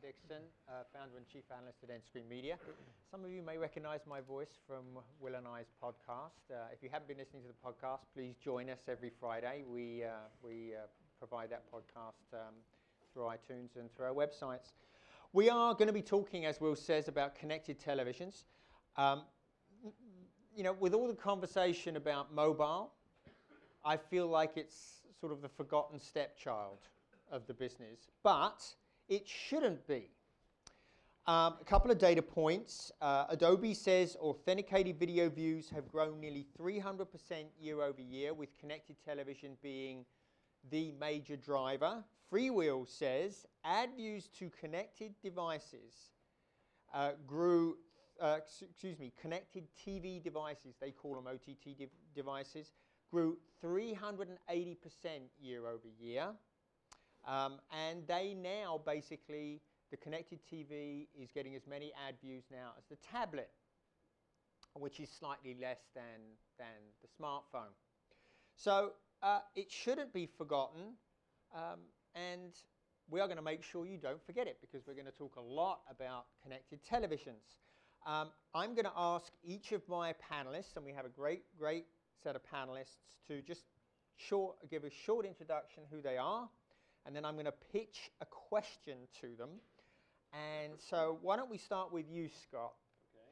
Dixon, founder and chief analyst at nScreenMedia. Some of you may recognize my voice from Will and I's podcast. If you haven't been listening to the podcast, please join us every Friday. We provide that podcast through iTunes and through our websites. We are going to be talking, as Will says, about connected televisions. You know, with all the conversation about mobile, I feel like it's sort of the forgotten stepchild of the business, but it shouldn't be. A couple of data points. Adobe says authenticated video views have grown nearly 300% year over year, with connected television being the major driver. Freewheel says ad views to connected devices connected TV devices, they call them OTT devices, grew 380% year over year. And they now basically, the connected TV is getting as many ad views now as the tablet, which is slightly less than the smartphone. So it shouldn't be forgotten, and we are going to make sure you don't forget it, because we're going to talk a lot about connected televisions. I'm going to ask each of my panelists, and we have a great set of panelists, to just give a short introduction who they are, and then I'm going to pitch a question to them. And so why don't we start with you, Scott? Okay.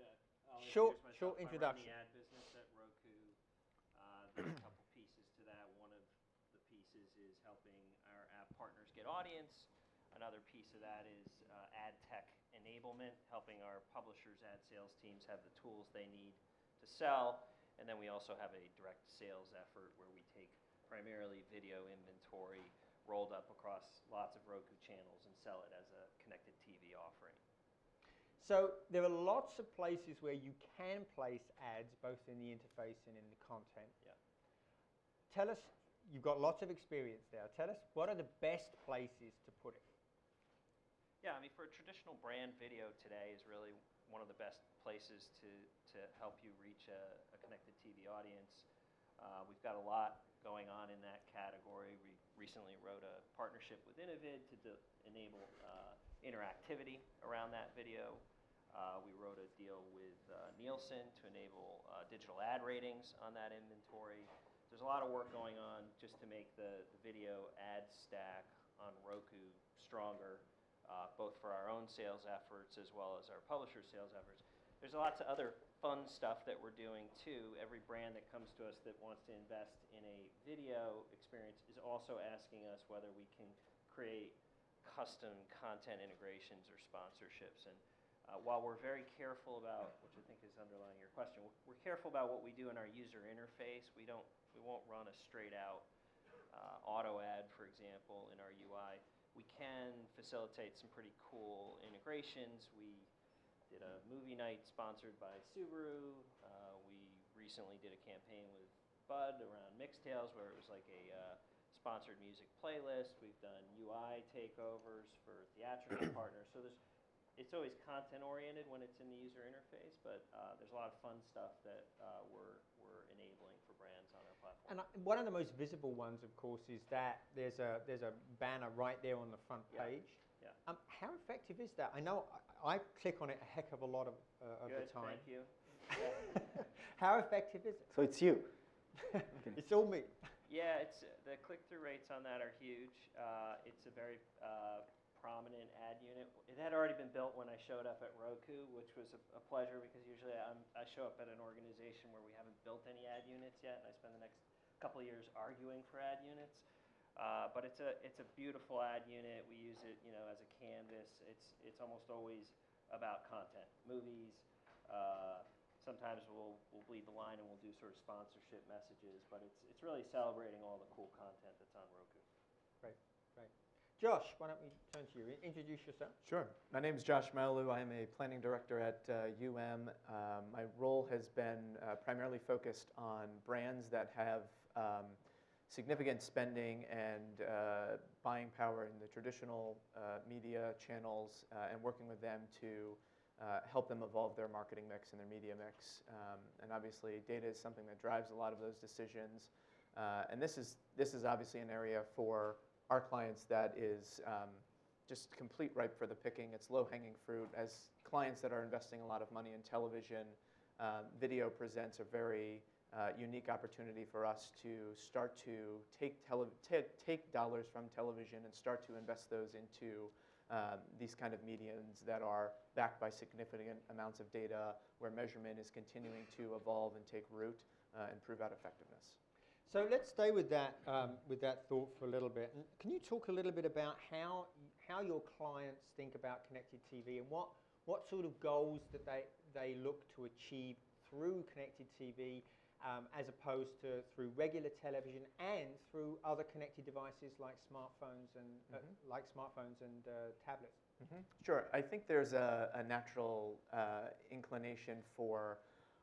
Yeah, short introduction. I run the ad business at Roku. There's a couple pieces to that. One of the pieces is helping our app partners get audience. Another piece of that is ad tech enablement, helping our publishers' ad sales teams have the tools they need to sell. And then we also have a direct sales effort where we take primarily video inventory rolled up across lots of Roku channels and sell it as a connected TV offering. So there are lots of places where you can place ads, both in the interface and in the content. Yeah. Tell us, you've got lots of experience there. Tell us, what are the best places to put it? Yeah, I mean, for a traditional brand, video today is really one of the best places to help you reach a connected TV audience. We've got a lot going on in that category. We recently wrote a partnership with Innovid to enable interactivity around that video. We wrote a deal with Nielsen to enable digital ad ratings on that inventory. There's a lot of work going on just to make the video ad stack on Roku stronger, both for our own sales efforts as well as our publisher sales efforts. There's lots of other fun stuff that we're doing too. Every brand that comes to us that wants to invest in a video experience is also asking us whether we can create custom content integrations or sponsorships. And while we're very careful about, which I think is underlying your question, we're careful about what we do in our user interface. We won't run a straight out auto ad, for example, in our UI. We can facilitate some pretty cool integrations. We did a movie night sponsored by Subaru. We recently did a campaign with Bud around Mixtails, where it was like a sponsored music playlist. We've done UI takeovers for theatrical partners. So it's always content oriented when it's in the user interface, but there's a lot of fun stuff that we're enabling for brands on our platform. And one of the most visible ones, of course, is that there's a banner right there on the front page. Yeah. How effective is that? I know I click on it a heck of a lot of the time. Thank you. How effective is it? So it's you. It's all me. Yeah, the click-through rates on that are huge. It's a very prominent ad unit. It had already been built when I showed up at Roku, which was a pleasure, because usually I show up at an organization where we haven't built any ad units yet, and I spend the next couple of years arguing for ad units. But it's a beautiful ad unit. We use it, as a canvas. It's almost always about content, movies. Sometimes we'll bleed the line and we'll do sort of sponsorship messages, but it's really celebrating all the cool content that's on Roku. Right. Josh, why don't we turn to you? Introduce yourself. Sure. My name is Josh Mallalieu. I'm a planning director at UM. My role has been primarily focused on brands that have significant spending and buying power in the traditional media channels, and working with them to help them evolve their marketing mix and their media mix. And obviously, data is something that drives a lot of those decisions. And this is obviously an area for our clients that is just complete ripe for the picking. It's low-hanging fruit. As clients that are investing a lot of money in television, video presents a very unique opportunity for us to start to take dollars from television and start to invest those into these kind of mediums that are backed by significant amounts of data, where measurement is continuing to evolve and take root and prove out effectiveness. So let's stay with that thought for a little bit. And can you talk a little bit about how your clients think about connected TV and what sort of goals that they look to achieve through connected TV as opposed to through regular television and through other connected devices like smartphones and tablets? Mm-hmm. Sure. I think there's a natural inclination for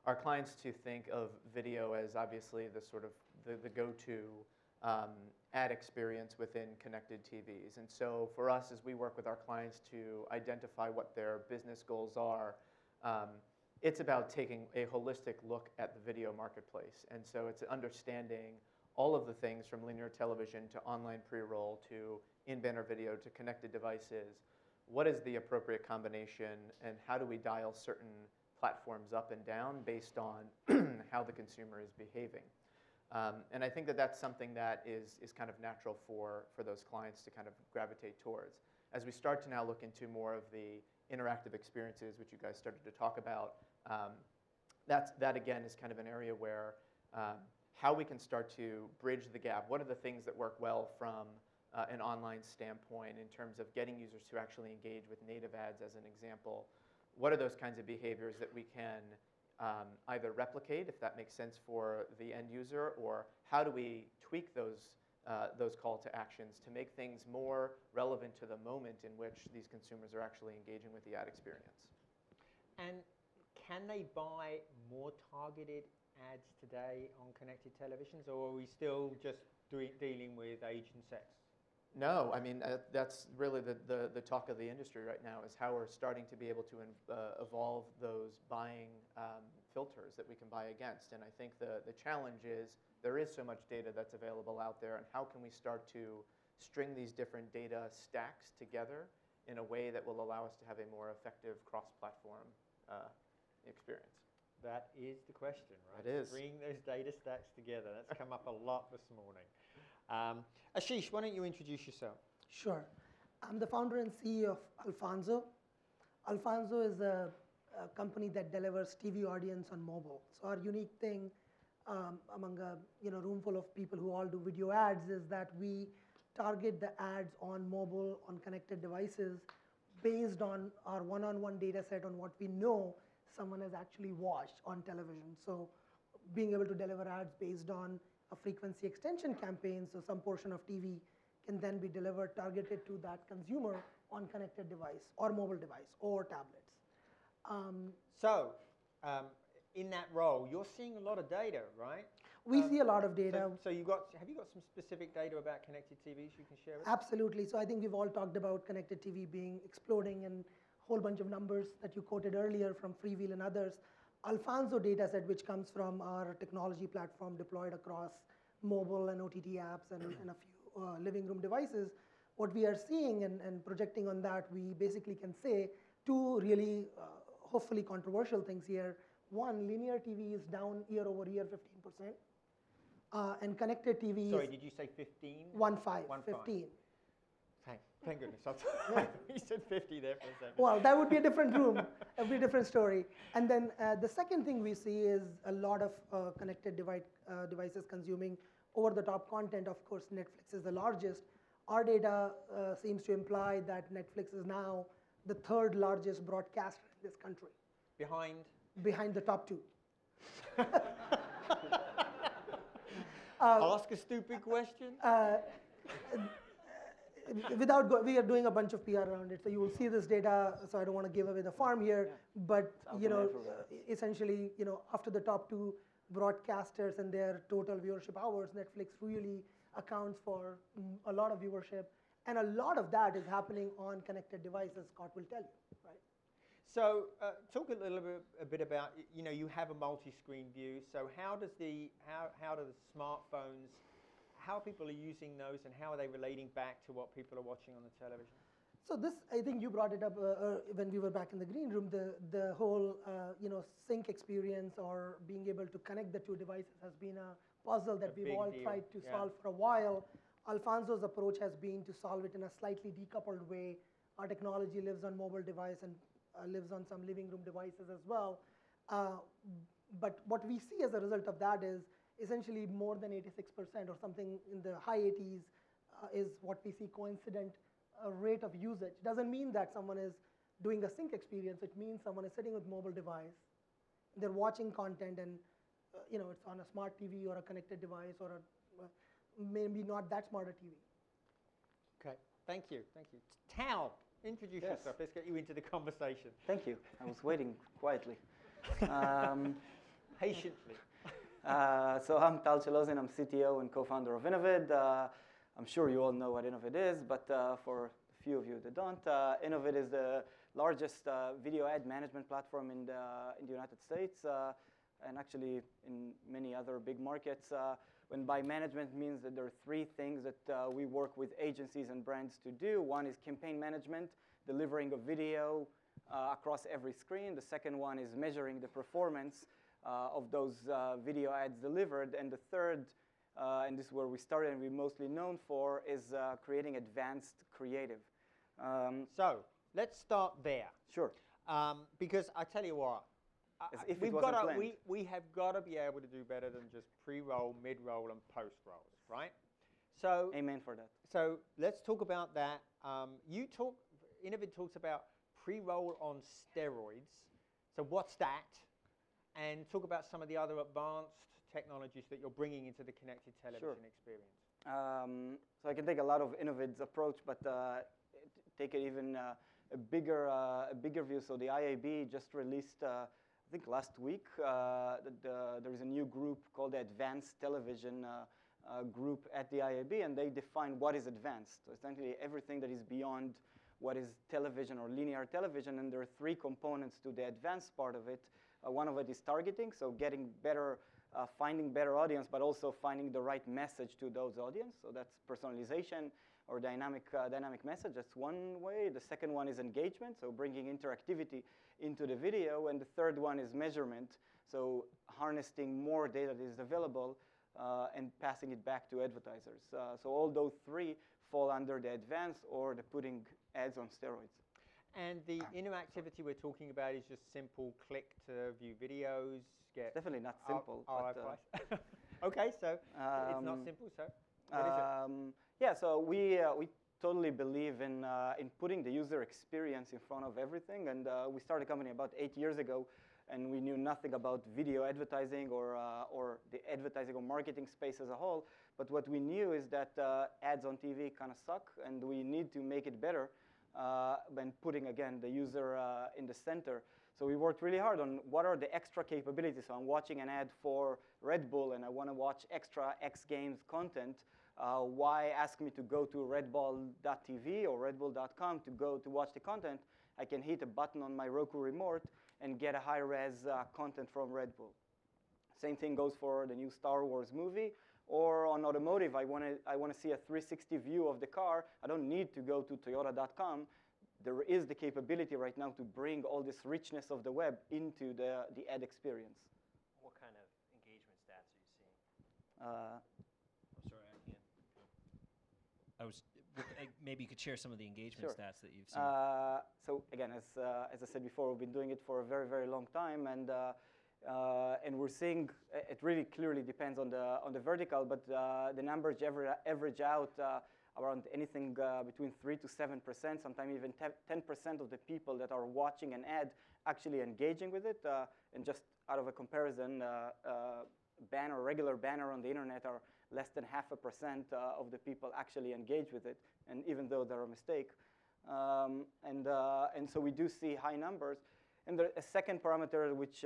our clients to think of video as obviously the sort of the go-to ad experience within connected TVs. And so for us, as we work with our clients to identify what their business goals are, it's about taking a holistic look at the video marketplace. And so it's understanding all of the things from linear television to online pre-roll to in-banner video to connected devices. What is the appropriate combination, and how do we dial certain platforms up and down based on how the consumer is behaving? And I think that that's something that is kind of natural for those clients to kind of gravitate towards. As we start to now look into more of the interactive experiences, which you guys started to talk about, that again is kind of an area where how we can start to bridge the gap. What are the things that work well from an online standpoint in terms of getting users to actually engage with native ads, as an example? What are those kinds of behaviors that we can either replicate, if that makes sense for the end user, or how do we tweak those call to actions to make things more relevant to the moment in which these consumers are actually engaging with the ad experience? And can they buy more targeted ads today on connected televisions, or are we still just dealing with age and sex? No, I mean, that's really the talk of the industry right now, is how we're starting to be able to evolve those buying filters that we can buy against. And I think the challenge is there is so much data that's available out there, and how can we start to string these different data stacks together in a way that will allow us to have a more effective cross-platform experience? That is the question, right? It is. Bring those data stacks together. That's come up a lot this morning. Ashish, why don't you introduce yourself? Sure. I'm the founder and CEO of Alphonso. Alphonso is a company that delivers TV audience on mobile. So our unique thing among a room full of people who all do video ads is that we target the ads on mobile, on connected devices, based on our one-on-one data set on what we know someone has actually watched on television. So being able to deliver ads based on a frequency extension campaign, so some portion of TV can then be delivered targeted to that consumer on connected device or mobile device or tablets. In that role, you're seeing a lot of data, right? We see a lot of data. So have you got some specific data about connected TVs you can share with us? Absolutely. So I think we've all talked about connected TV being exploding, and a whole bunch of numbers that you quoted earlier from Freewheel and others. Alphonso dataset, which comes from our technology platform deployed across mobile and OTT apps and a few living room devices, what we are seeing and projecting on that, we basically can say two really hopefully controversial things here. One, linear TV is down year over year 15%. And connected TV Sorry, did you say 15? 15. Thank goodness. You said 50 there for a second. Well, that would be a different room, a very different story. And then the second thing we see is a lot of connected devices consuming over-the-top content. Of course, Netflix is the largest. Our data seems to imply that Netflix is now the third largest broadcaster in this country. Behind the top two. Ask a stupid question? We are doing a bunch of PR around it, so you will see this data. So I don't want to give away the farm here, but essentially, after the top two broadcasters and their total viewership hours, Netflix really accounts for a lot of viewership, and a lot of that is happening on connected devices. Scott will tell you, right? So talk a bit about, you have a multi-screen view. So how do the smartphones, how people are using those, and how are they relating back to what people are watching on the television? So this, I think you brought it up when we were back in the green room. The whole sync experience or being able to connect the two devices has been a puzzle that we've all tried to solve for a while. Alphonso's approach has been to solve it in a slightly decoupled way. Our technology lives on mobile device and lives on some living room devices as well. But what we see as a result of that is essentially more than 86% or something in the high 80s is what we see coincident rate of usage. Doesn't mean that someone is doing a sync experience. It means someone is sitting with mobile device. They're watching content and it's on a smart TV or a connected device or maybe not that smart a TV. Okay, thank you. Tal, introduce yourself. Let's get you into the conversation. Thank you. I was waiting quietly. Patiently. So I'm Tal Chalozin. I'm CTO and co-founder of Innovid. I'm sure you all know what Innovid is, but for a few of you that don't, Innovid is the largest video ad management platform in the United States, and actually in many other big markets. When by management means that there are three things that we work with agencies and brands to do. One is campaign management, delivering a video across every screen. The second one is measuring the performance of those video ads delivered. And the third, and this is where we started and we're mostly known for, is creating advanced creative. So let's start there. Sure. Because I tell you what, we have got to be able to do better than just pre-roll, mid-roll, and post-rolls, right? So amen for that. So let's talk about that. Innovid talks about pre-roll on steroids. So what's that? And talk about some of the other advanced technologies that you're bringing into the connected television experience. So I can take a lot of Innovid's approach, but take it even a bigger view. So the IAB just released, I think last week, there is a new group called the Advanced Television group at the IAB, and they define what is advanced. So essentially everything that is beyond what is television or linear television, and there are three components to the advanced part of it. One of it is targeting, so getting better, finding better audience, but also finding the right message to those audience. So that's personalization or dynamic message. That's one way. The second one is engagement, so bringing interactivity into the video. And the third one is measurement, so harnessing more data that is available and passing it back to advertisers. So all those three fall under the advanced or the putting ads on steroids. And the interactivity we're talking about is just simple click to view videos. It's definitely not simple. Okay, so it's not simple. So what is it? Yeah, so we totally believe in putting the user experience in front of everything. And we started a company about 8 years ago, and we knew nothing about video advertising or the advertising or marketing space as a whole. But what we knew is that ads on TV kind of suck, and we need to make it better when putting, again, the user in the center. So we worked really hard on what are the extra capabilities. So I'm watching an ad for Red Bull, and I want to watch extra X Games content. Why ask me to go to redbull.tv or redbull.com to watch the content? I can hit a button on my Roku remote and get a high-res content from Red Bull. Same thing goes for the new Star Wars movie. Or on automotive, I want to see a 360 view of the car. I don't need to go to toyota.com. There is the capability right now to bring all this richness of the web into the ad experience. What kind of engagement stats are you seeing? Sorry, maybe you could share some of the engagement stats that you've seen. So again, as I said before, we've been doing it for a very, very long time, and we're seeing it really clearly depends on the vertical, but the numbers average out around anything between 3 to 7%, sometimes even 10% of the people that are watching an ad actually engaging with it. And just out of a comparison, regular banner on the internet are less than 0.5% of the people actually engage with it, and even though they're a mistake. And so we do see high numbers. And a second parameter which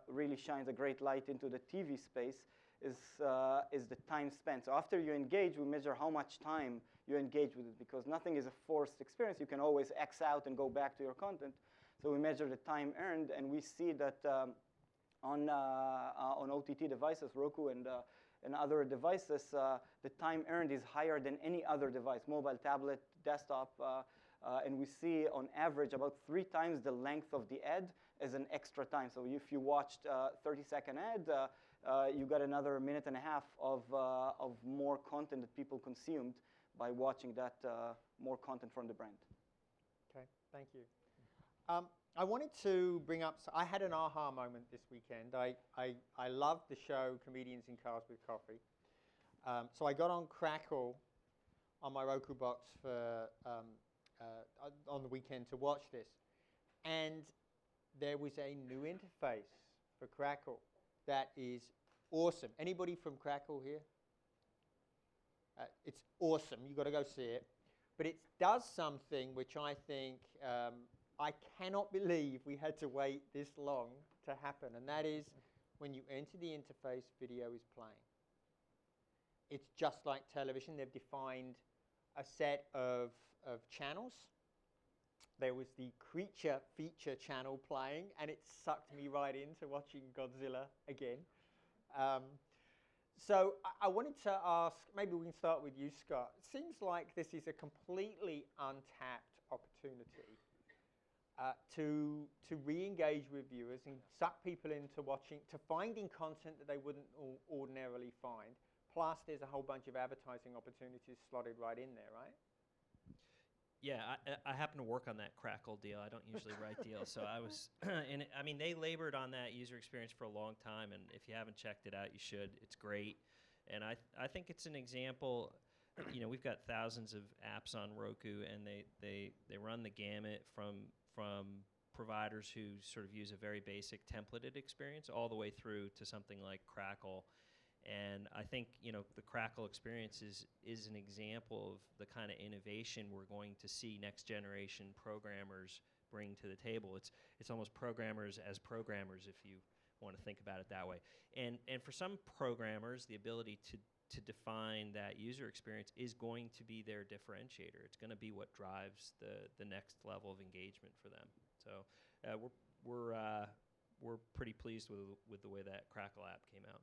really shines a great light into the TV space is the time spent. So after you engage, we measure how much time you engage with it, because nothing is a forced experience. You can always X out and go back to your content. So we measure the time earned, and we see that on OTT devices, Roku and other devices, the time earned is higher than any other device, mobile, tablet, desktop. and we see on average about 3 times the length of the ad as an extra time. So if you watched a 30-second ad, you got another minute and a half of more content that people consumed by watching that more content from the brand. Okay, thank you. I wanted to bring up, so I had an aha moment this weekend. I loved the show Comedians in Cars with Coffee. So I got on Crackle on my Roku box for, on the weekend to watch this. And there was a new interface for Crackle that is awesome. Anybody from Crackle here? It's awesome. You've got to go see it. But it does something which I think I cannot believe we had to wait this long to happen, and that is when you enter the interface, video is playing. It's just like television. They've defined a set of channels. There was the creature feature channel playing, and it sucked me right into watching Godzilla again. So I wanted to ask, maybe we can start with you, Scott. It seems like this is a completely untapped opportunity to re-engage with viewers and suck people into watching, to finding content that they wouldn't ordinarily find. Plus, there's a whole bunch of advertising opportunities slotted right in there, right? Yeah, I happen to work on that Crackle deal. I don't usually write deals, so I was, and I mean, they labored on that user experience for a long time, and if you haven't checked it out, you should. It's great, and I think it's an example. You know, we've got thousands of apps on Roku, and they run the gamut from providers who sort of use a very basic templated experience all the way through to something like Crackle. And I think, you know, the Crackle experience is an example of the kind of innovation we're going to see next generation programmers bring to the table. It's almost programmers as programmers, if you want to think about it that way. And for some programmers, the ability to define that user experience is going to be their differentiator. It's going to be what drives the next level of engagement for them. So we're pretty pleased with the way that Crackle app came out.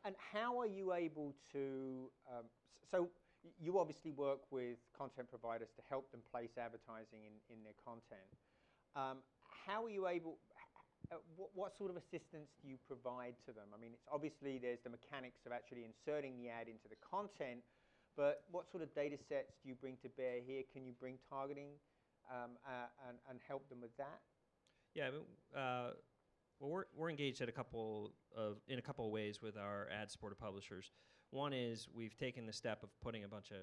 And how are you able to, so you obviously work with content providers to help them place advertising in their content. How are you able, what sort of assistance do you provide to them? I mean, it's obviously there's the mechanics of actually inserting the ad into the content, but what sort of data sets do you bring to bear here? Can you bring targeting and help them with that? Yeah, well, we're engaged in a couple of ways with our ad-supported publishers. One is we've taken the step of putting a bunch of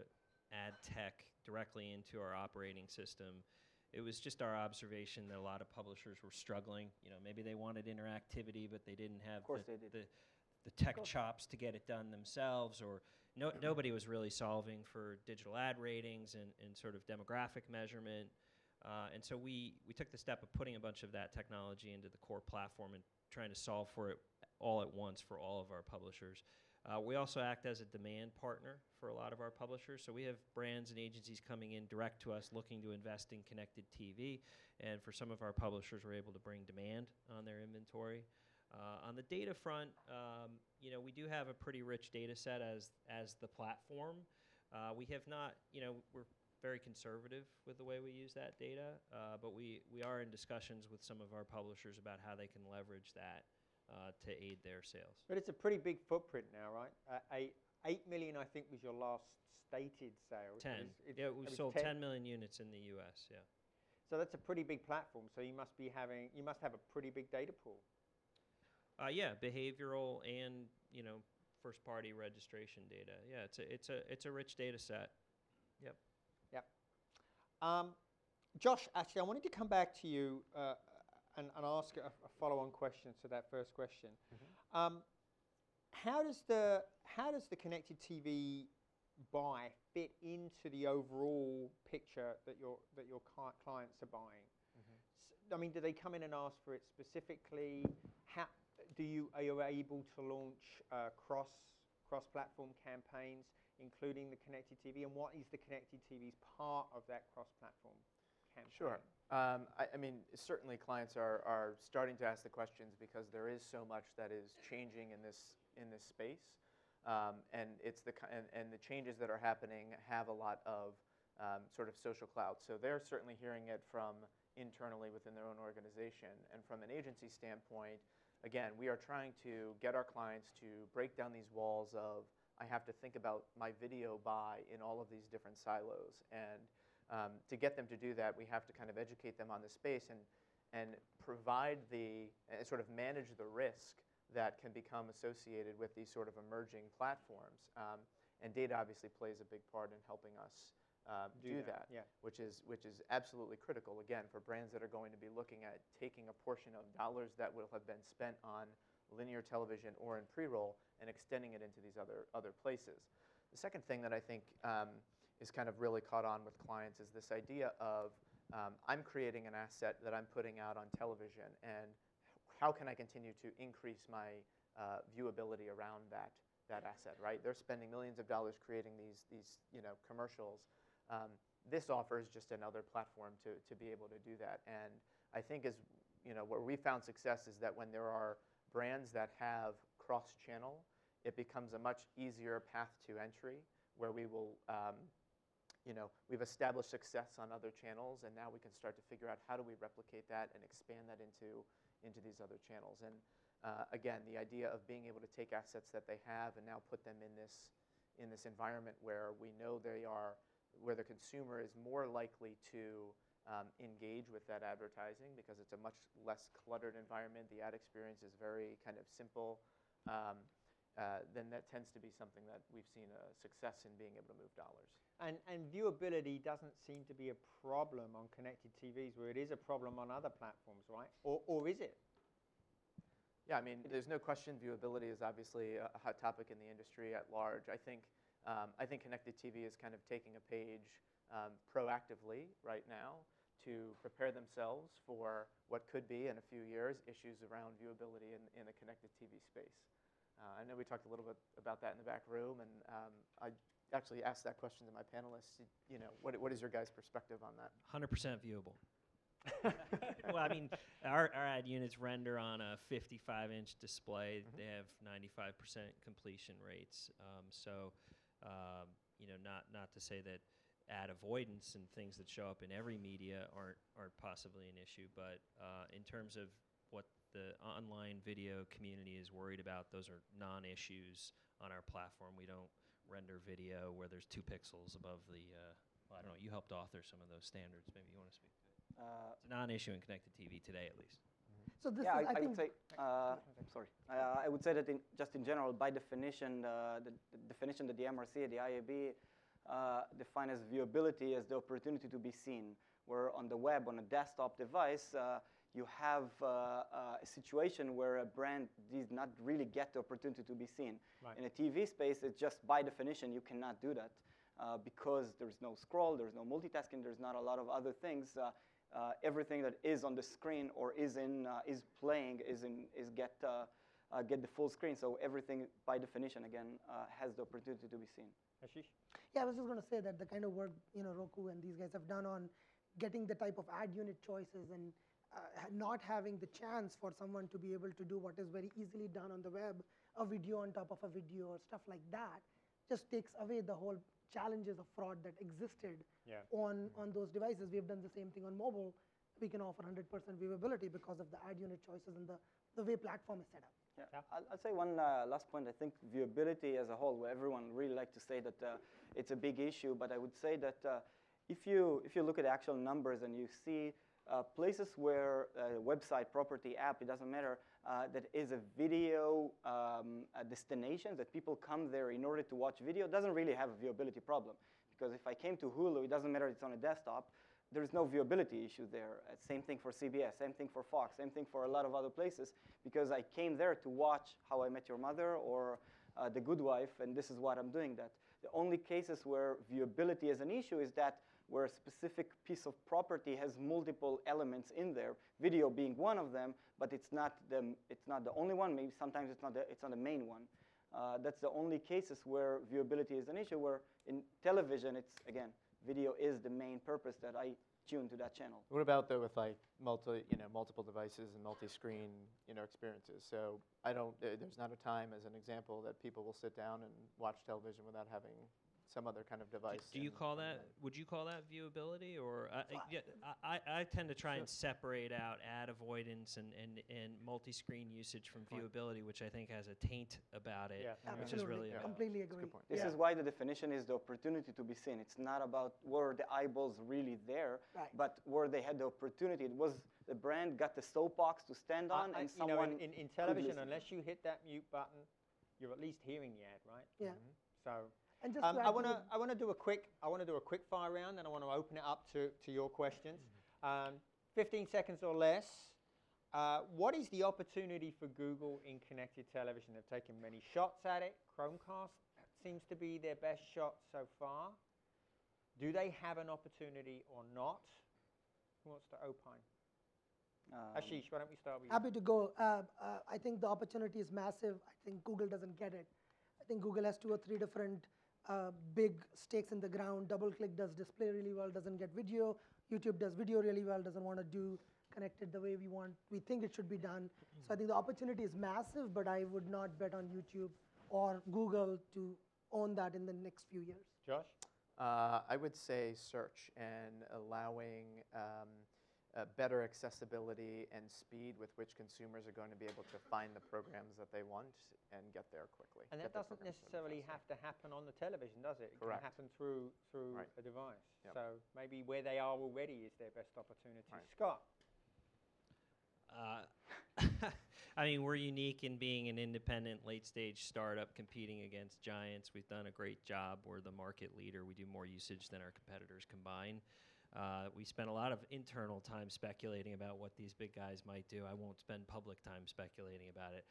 ad tech directly into our operating system. It was just our observation that a lot of publishers were struggling. You know, maybe they wanted interactivity, but they didn't have the tech chops to get it done themselves, or nobody was really solving for digital ad ratings and sort of demographic measurement. And so we took the step of putting a bunch of that technology into the core platform and trying to solve for it all at once for all of our publishers. We also act as a demand partner for a lot of our publishers. So we have brands and agencies coming in direct to us looking to invest in connected TV. And for some of our publishers, we're able to bring demand on their inventory. On the data front, you know, we do have a pretty rich data set as the platform. We have not, you know, we're very conservative with the way we use that data, but we are in discussions with some of our publishers about how they can leverage that to aid their sales. But it's a pretty big footprint now, right? 8 million, I think, was your last stated sales. 10. We've sold 10 million units in the U.S., yeah. So that's a pretty big platform, so you must have a pretty big data pool. Yeah, behavioral and, you know, first-party registration data. Yeah, it's a rich data set. Yep. Yep. Josh, actually, I wanted to come back to you and ask a follow-on question to that first question. Mm-hmm. How does the connected TV buy fit into the overall picture that your clients are buying? Mm-hmm. I mean, do they come in and ask for it specifically? Are you able to launch cross-platform campaigns, including the connected TV, and what is the connected TV's part of that cross-platform campaign? Sure. I mean, certainly clients are starting to ask the questions because there is so much that is changing in this space, and the changes that are happening have a lot of sort of social clout. So they're certainly hearing it from internally within their own organization. And from an agency standpoint, again, we are trying to get our clients to break down these walls of, I have to think about my video buy in all of these different silos. And to get them to do that, we have to kind of educate them on the space and provide sort of manage the risk that can become associated with these sort of emerging platforms. And data obviously plays a big part in helping us do that, yeah. which is absolutely critical, again, for brands that are going to be looking at taking a portion of dollars that will have been spent on linear television or in pre-roll and extending it into these other places. The second thing that I think is kind of really caught on with clients is this idea of I'm creating an asset that I'm putting out on television, and how can I continue to increase my viewability around that asset, right? They're spending millions of dollars creating these commercials. This offers just another platform to be able to do that. And I think where we found success is that when there are brands that have cross-channel, it becomes a much easier path to entry, where we will, we've established success on other channels, and now we can start to figure out how do we replicate that and expand that into these other channels. And again, the idea of being able to take assets that they have and now put them in this environment where we know where the consumer is more likely to engage with that advertising because it's a much less cluttered environment. The ad experience is very kind of simple. Then that tends to be something that we've seen a success in being able to move dollars. And viewability doesn't seem to be a problem on connected TVs, where it is a problem on other platforms, right? Or is it? Yeah, I mean, there's no question viewability is obviously a hot topic in the industry at large. I think connected TV is kind of taking a page proactively right now to prepare themselves for what could be, in a few years, issues around viewability in the connected TV space. I know we talked a little bit about that in the back room, and I actually asked that question to my panelists. What is your guys' perspective on that? 100% viewable. Well, I mean, our ad units render on a 55-inch display. Mm-hmm. They have 95% completion rates. Not to say that ad avoidance and things that show up in every media aren't possibly an issue, but in terms of what the online video community is worried about, those are non-issues on our platform. We don't render video where there's 2 pixels above the, I don't know, you helped author some of those standards. Maybe you want to speak to it. It's a non-issue in connected TV today, at least. So this Yeah, is, I would say, sorry. I would say that just in general, by definition, the definition that the MRC and the IAB define as viewability as the opportunity to be seen, where on the web, on a desktop device, you have a situation where a brand does not really get the opportunity to be seen. Right. In a TV space, it's just by definition, you cannot do that because there's no scroll, there's no multitasking, there's not a lot of other things. Everything that is on the screen or is playing get the full screen. So everything by definition again has the opportunity to be seen. Ashish? Yeah, I was just going to say that the kind of work Roku and these guys have done on getting the type of ad unit choices and not having the chance for someone to be able to do what is very easily done on the web, a video on top of a video or stuff like that, just takes away the whole challenges of fraud that existed on those devices. We've done the same thing on mobile. We can offer 100% viewability because of the ad unit choices and the way platform is set up. Yeah. I'll say one last point. I think viewability as a whole, where everyone really like to say that it's a big issue, but I would say that if you look at actual numbers and you see places where a website, property, app, it doesn't matter, that is a video destination, that people come there in order to watch video, doesn't really have a viewability problem. Because if I came to Hulu, it doesn't matter if it's on a desktop, there's no viewability issue there. Same thing for CBS, same thing for Fox, same thing for a lot of other places, because I came there to watch How I Met Your Mother or The Good Wife, and this is what I'm doing that. The only cases where viewability is an issue is that where a specific piece of property has multiple elements in there, video being one of them, but it's not the only one. Maybe sometimes it's not the main one. That's the only cases where viewability is an issue. Where in television, it's again, video is the main purpose that I tune to that channel. What about though with like multiple devices and multi-screen experiences? So there's not a time, as an example, that people will sit down and watch television without having some other kind of device. Do you call that? Would you call that viewability, or I tend to try and separate out ad avoidance and multi-screen usage from viewability, which I think has a taint about it, which is really completely agree. This is why the definition is the opportunity to be seen. It's not about were the eyeballs really there, but where they had the opportunity. It was the brand got the soapbox to stand on, and someone. In television, unless you hit that mute button, you're at least hearing the ad, right? Yeah. So. And just I want to do a quick fire round, and I want to open it up to your questions. 15 seconds or less. What is the opportunity for Google in connected television? They've taken many shots at it. Chromecast seems to be their best shot so far. Do they have an opportunity or not? Who wants to opine? Ashish, why don't we start with you? Happy to go. I think the opportunity is massive. I think Google doesn't get it. I think Google has 2 or 3 different big stakes in the ground. DoubleClick does display really well, doesn't get video. YouTube does video really well, doesn't want to do connected the way we think it should be done. So I think the opportunity is massive, but I would not bet on YouTube or Google to own that in the next few years. Josh? I would say search and allowing better accessibility and speed with which consumers are going to be able to find the programs that they want and get there quickly. And that doesn't necessarily have to happen on the television, does it? It Correct. can happen through a device. Yep. So maybe where they are already is their best opportunity. Right. Scott? I mean, we're unique in being an independent, late-stage startup competing against giants. We've done a great job. We're the market leader. We do more usage than our competitors combined. We spend a lot of internal time speculating about what these big guys might do. I won't spend public time speculating about it.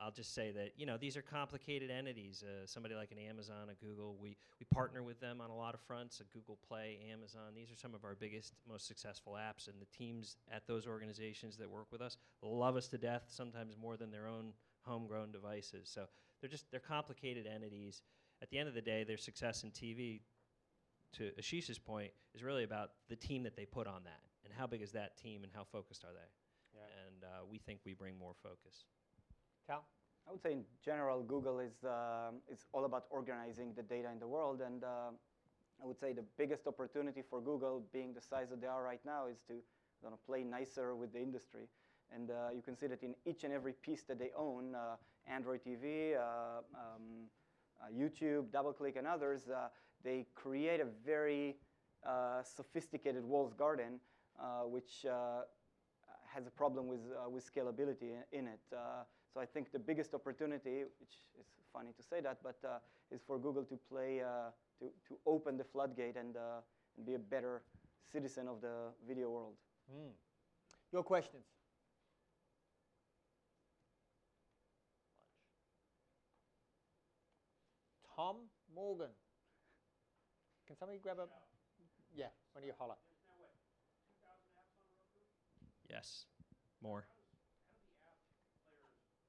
I'll just say that, these are complicated entities. Somebody like an Amazon, a Google, we partner with them on a lot of fronts, a Google Play, Amazon. These are some of our biggest, most successful apps, and the teams at those organizations that work with us love us to death, sometimes more than their own homegrown devices. So they're complicated entities. At the end of the day, their success in TV, to Ashish's point, is really about the team that they put on that, and how big is that team, and how focused are they? Yeah. And we think we bring more focus. Tal? I would say in general, Google is all about organizing the data in the world, and I would say the biggest opportunity for Google, being the size that they are right now, is to play nicer with the industry. And you can see that in each and every piece that they own, Android TV, YouTube, DoubleClick, and others, they create a very sophisticated walled garden, which has a problem with scalability in it. So I think the biggest opportunity, which is funny to say that, but is for Google to play, to open the floodgate and be a better citizen of the video world. Your questions? Tom Morgan. Can somebody grab a... Yeah, when you holler. There's now, what, 2,000 apps on Roku? Yes, more. How do the app players build audience?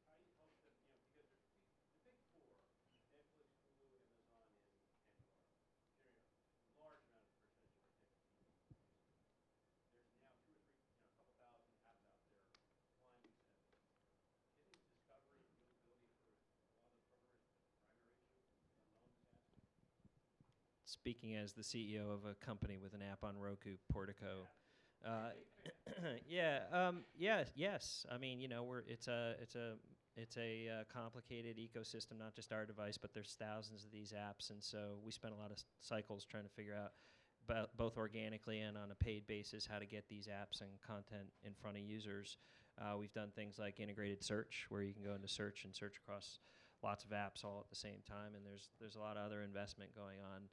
How do you help them, because the big four, Netflix, Hulu, Amazon, and generate a large amount of percentage of the connected TV. There's now 2 or 3, a couple thousand apps out there climbing 70. Isn't discovery and viewability for a lot of the programmers the primary issue, let alone this app? Speaking as the CEO of a company with an app on Roku, Portico. Yes. I mean, it's a complicated ecosystem, not just our device, but there's thousands of these apps, and so we spend a lot of cycles trying to figure out, both organically and on a paid basis, how to get these apps and content in front of users. We've done things like integrated search, where you can go into search and search across lots of apps all at the same time, and there's a lot of other investment going on.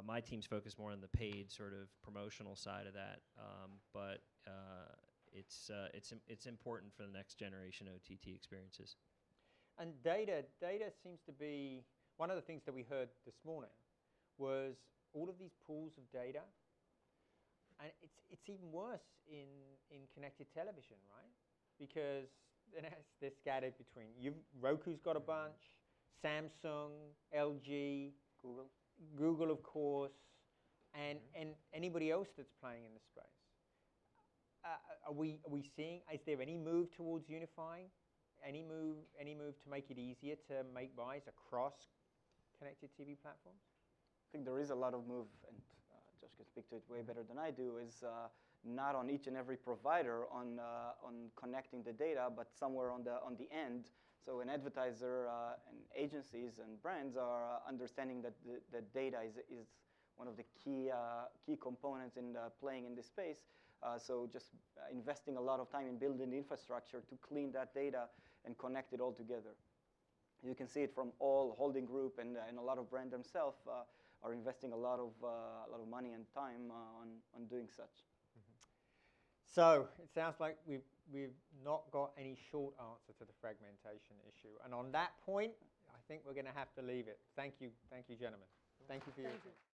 My team's focused more on the paid sort of promotional side of that, but it's important for the next generation OTT experiences. And data seems to be, one of the things that we heard this morning was all of these pools of data, and it's even worse in connected television, right? Because they're scattered between, Roku's got a bunch, Samsung, LG, Google, of course, and anybody else that's playing in the space. Are we seeing? Is there any move towards unifying? Any move to make it easier to make buys across connected TV platforms? I think there is a lot of move, and Josh can speak to it way better than I do, is not on each and every provider on connecting the data, but somewhere on the end. So an advertiser and agencies and brands are understanding that the data is one of the key components in playing in this space. So just investing a lot of time in building the infrastructure to clean that data and connect it all together. You can see it from all holding group and a lot of brands themselves are investing a lot of money and time on doing such. So it sounds like we've not got any short answer to the fragmentation issue. And on that point, I think we're going to have to leave it. Thank you, gentlemen. Thank you for your time.